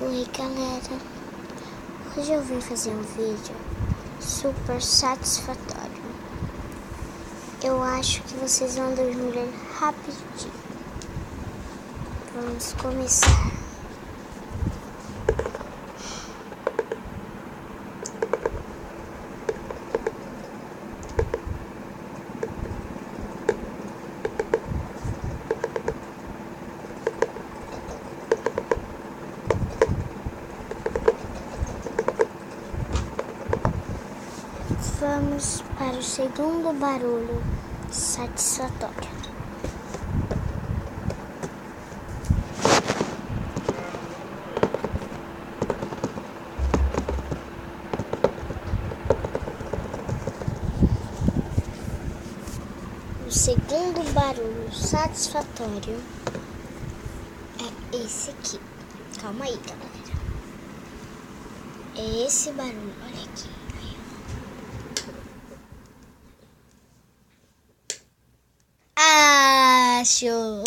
Oi galera, hoje eu vim fazer um vídeo super satisfatório. Eu acho que vocês vão dormir rapidinho. Vamos começar. Vamos para o segundo barulho satisfatório. O segundo barulho satisfatório é esse aqui. Calma aí, galera. É esse barulho, olha aqui. Acho.